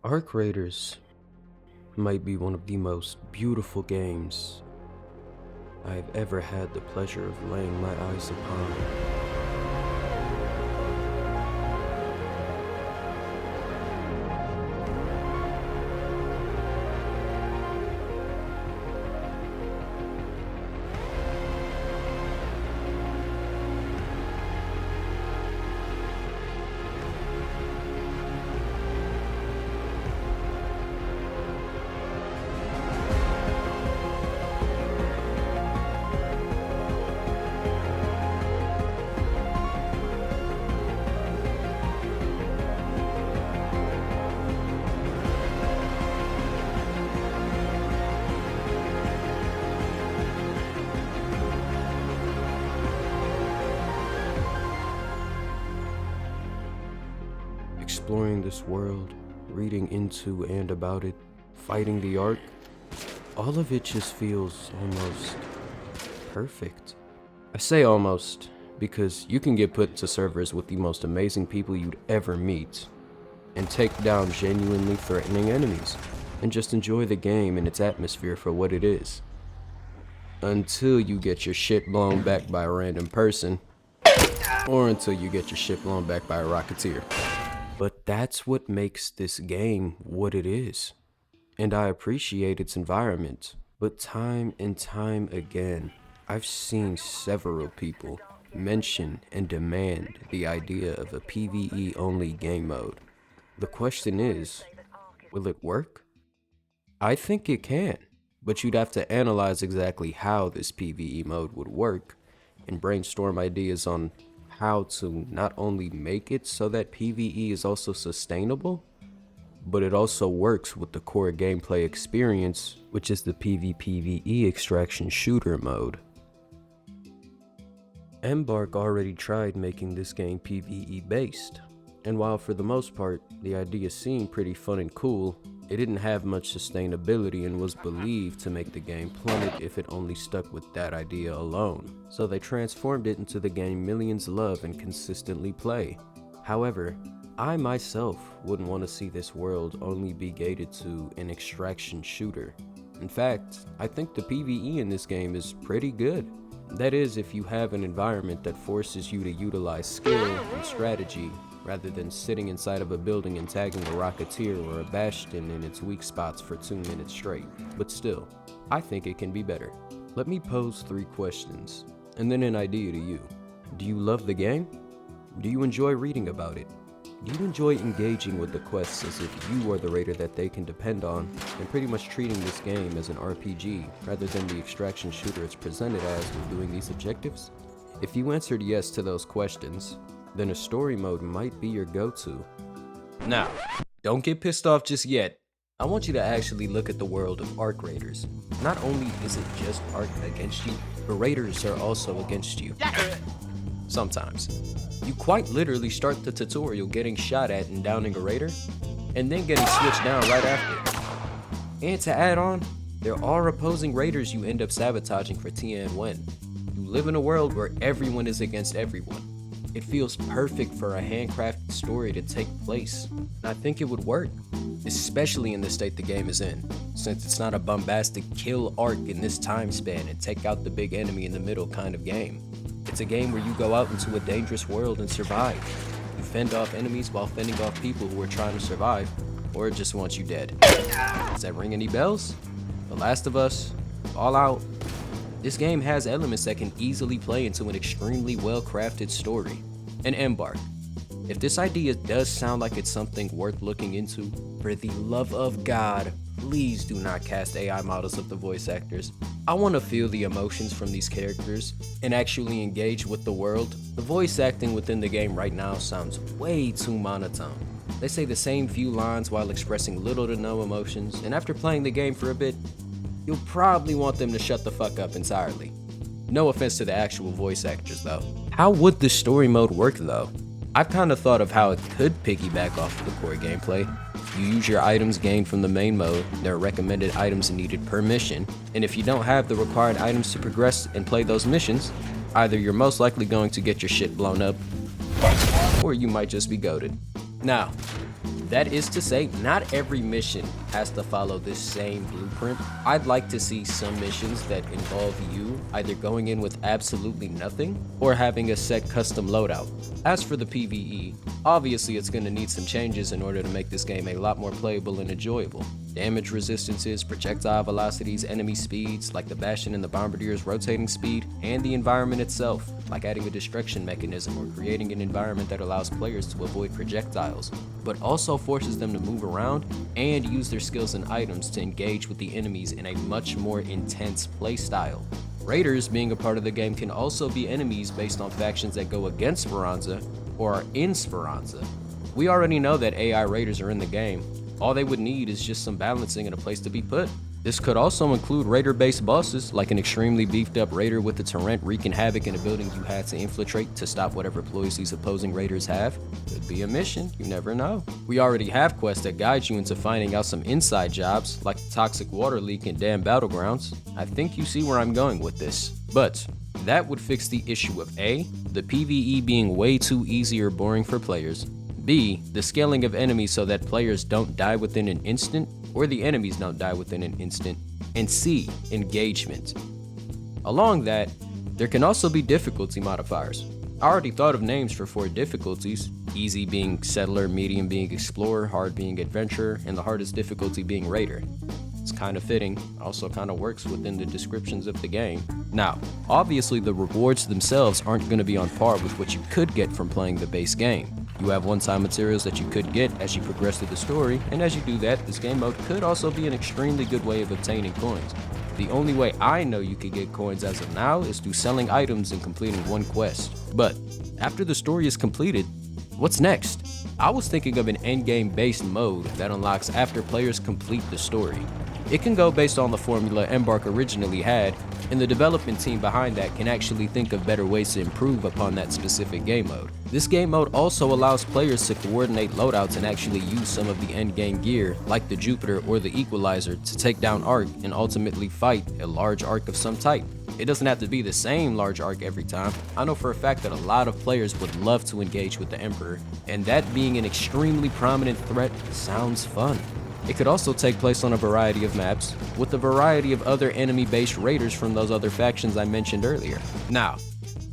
ARC Raiders might be one of the most beautiful games I have ever had the pleasure of laying my eyes upon. Exploring this world, reading into and about it, fighting the ARC, all of it just feels almost perfect. I say almost because you can get put into servers with the most amazing people you'd ever meet and take down genuinely threatening enemies and just enjoy the game and its atmosphere for what it is. Until you get your shit blown back by a random person, or until you get your shit blown back by a rocketeer. But that's what makes this game what it is. And I appreciate its environment. But time and time again, I've seen several people mention and demand the idea of a PvE only game mode. The question is, will it work? I think it can, but you'd have to analyze exactly how this PvE mode would work and brainstorm ideas on how to not only make it so that PvE is also sustainable, but it also works with the core gameplay experience, which is the PvPvE extraction shooter mode. Embark already tried making this game PvE based, and while for the most part the idea seemed pretty fun and cool, it didn't have much sustainability and was believed to make the game plummet if it only stuck with that idea alone. So they transformed it into the game millions love and consistently play. However, I myself wouldn't want to see this world only be gated to an extraction shooter. In fact, I think the PvE in this game is pretty good. That is, if you have an environment that forces you to utilize skill and strategy rather than sitting inside of a building and tagging a rocketeer or a bastion in its weak spots for 2 minutes straight. But still, I think it can be better. Let me pose 3 questions, and then an idea to you. Do you love the game? Do you enjoy reading about it? Do you enjoy engaging with the quests as if you are the raider that they can depend on, and pretty much treating this game as an RPG rather than the extraction shooter it's presented as when doing these objectives? If you answered yes to those questions, then a story mode might be your go-to. Now, don't get pissed off just yet. I want you to actually look at the world of ARC Raiders. Not only is it just ARC against you, but Raiders are also against you. Sometimes. You quite literally start the tutorial getting shot at and downing a Raider, and then getting switched down right after. And to add on, there are opposing Raiders you end up sabotaging for Tia and Wen. You live in a world where everyone is against everyone. It feels perfect for a handcrafted story to take place, and I think it would work, especially in the state the game is in, since it's not a bombastic kill ARC in this time span and take out the big enemy in the middle kind of game. It's a game where you go out into a dangerous world and survive. You fend off enemies while fending off people who are trying to survive, or just want you dead. Does that ring any bells? The Last of Us, Fallout. This game has elements that can easily play into an extremely well-crafted story. And Embark. If this idea does sound like it's something worth looking into, for the love of God, please do not cast AI models of the voice actors. I want to feel the emotions from these characters and actually engage with the world. The voice acting within the game right now sounds way too monotone. They say the same few lines while expressing little to no emotions, and after playing the game for a bit, you'll probably want them to shut the fuck up entirely. No offense to the actual voice actors though. How would the story mode work though? I've kind of thought of how it could piggyback off of the core gameplay. You use your items gained from the main mode, there are recommended items needed per mission, and if you don't have the required items to progress and play those missions, either you're most likely going to get your shit blown up, or you might just be goated. Now, That is to say, not every mission has to follow this same blueprint. I'd like to see some missions that involve you either going in with absolutely nothing or having a set custom loadout. As for the PvE, obviously it's going to need some changes in order to make this game a lot more playable and enjoyable. Damage resistances, projectile velocities, enemy speeds, like the Bastion and the Bombardier's rotating speed, and the environment itself, like adding a destruction mechanism or creating an environment that allows players to avoid projectiles, but also forces them to move around and use their skills and items to engage with the enemies in a much more intense playstyle. Raiders being a part of the game can also be enemies based on factions that go against Speranza or are in Speranza. We already know that AI Raiders are in the game. All they would need is just some balancing and a place to be put. This could also include Raider-based bosses, like an extremely beefed up Raider with a turret wreaking havoc in a building you had to infiltrate to stop whatever ploys these opposing Raiders have. Could be a mission, you never know. We already have quests that guide you into finding out some inside jobs, like the toxic water leak in damn battlegrounds. I think you see where I'm going with this. But that would fix the issue of A, the PvE being way too easy or boring for players, B, the scaling of enemies so that players don't die within an instant, or the enemies don't die within an instant, and C, engagement. Along that, there can also be difficulty modifiers. I already thought of names for 4 difficulties, easy being settler, medium being explorer, hard being adventurer, and the hardest difficulty being raider. It's kind of fitting, also kind of works within the descriptions of the game. Now, obviously the rewards themselves aren't going to be on par with what you could get from playing the base game. You have one-time materials that you could get as you progress through the story, and as you do that, this game mode could also be an extremely good way of obtaining coins. The only way I know you could get coins as of now is through selling items and completing one quest. But after the story is completed, what's next? I was thinking of an endgame based mode that unlocks after players complete the story. It can go based on the formula Embark originally had, and the development team behind that can actually think of better ways to improve upon that specific game mode. This game mode also allows players to coordinate loadouts and actually use some of the endgame gear, like the Jupiter or the Equalizer, to take down ARC and ultimately fight a large ARC of some type. It doesn't have to be the same large ARC every time. I know for a fact that a lot of players would love to engage with the Emperor, and that being an extremely prominent threat sounds fun. It could also take place on a variety of maps, with a variety of other enemy-based raiders from those other factions I mentioned earlier. Now,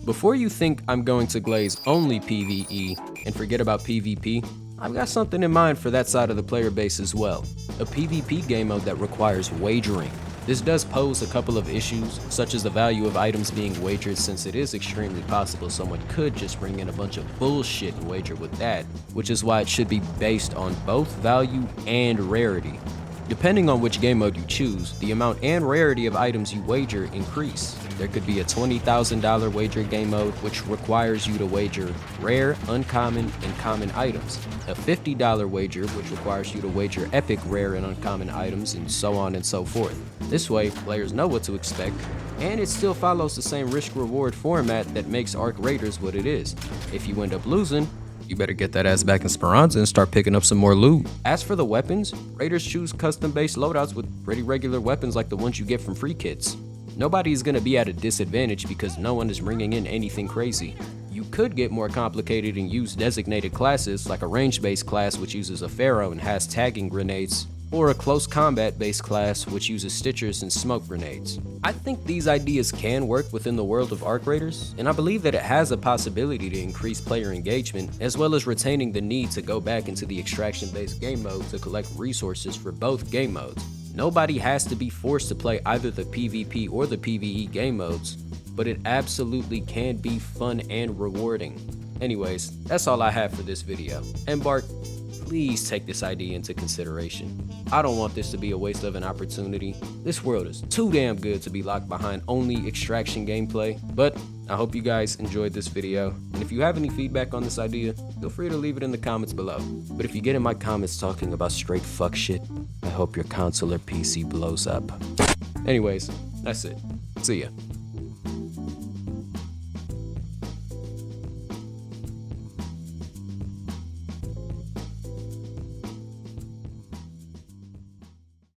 before you think I'm going to glaze only PvE and forget about PvP, I've got something in mind for that side of the player base as well. A PvP game mode that requires wagering. This does pose a couple of issues, such as the value of items being wagered, since it is extremely possible someone could just bring in a bunch of bullshit and wager with that, which is why it should be based on both value and rarity. Depending on which game mode you choose, the amount and rarity of items you wager increase. There could be a $20,000 wager game mode, which requires you to wager rare, uncommon, and common items. A $50 wager, which requires you to wager epic, rare, and uncommon items, and so on and so forth. This way, players know what to expect, and it still follows the same risk-reward format that makes ARC Raiders what it is. If you end up losing, you better get that ass back in Speranza and start picking up some more loot. As for the weapons, Raiders choose custom-based loadouts with pretty regular weapons like the ones you get from free kits. Nobody is going to be at a disadvantage because no one is bringing in anything crazy. You could get more complicated and use designated classes like a range-based class which uses a Pharaoh and has tagging grenades, or a close combat-based class which uses stitchers and smoke grenades. I think these ideas can work within the world of ARC Raiders, and I believe that it has a possibility to increase player engagement, as well as retaining the need to go back into the extraction-based game mode to collect resources for both game modes. Nobody has to be forced to play either the PvP or the PvE game modes, but it absolutely can be fun and rewarding. Anyways, that's all I have for this video. Embark, please take this idea into consideration. I don't want this to be a waste of an opportunity. This world is too damn good to be locked behind only extraction gameplay, but I hope you guys enjoyed this video, and if you have any feedback on this idea, feel free to leave it in the comments below. But if you get in my comments talking about straight fuck shit, I hope your console or PC blows up. Anyways, that's it. See ya.